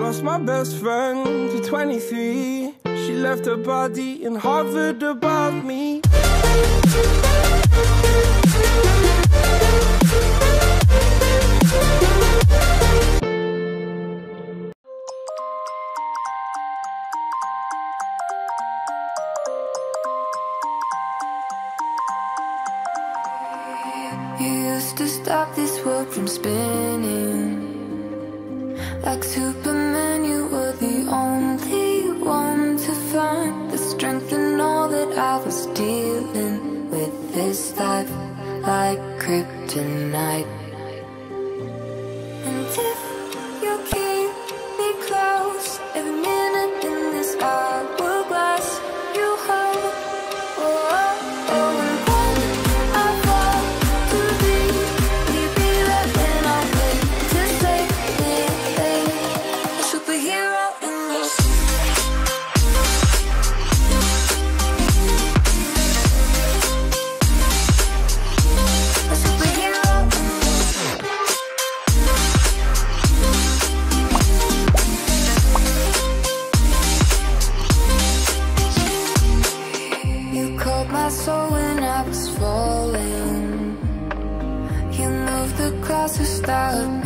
lost my best friend to 23. She left her body and hovered above me. You used to stop this world from spinning. Like Superman, you were the only one to find the strength in all that I was dealing with this life, like kryptonite. And if you keep me close, every minute in this hourglass, you hold. Oh, oh, oh, and when I fall to thee, will you be there when I wait to save me? A superhero in your a superhero in You called my soul when I was falling. You moved the clouds to stop me.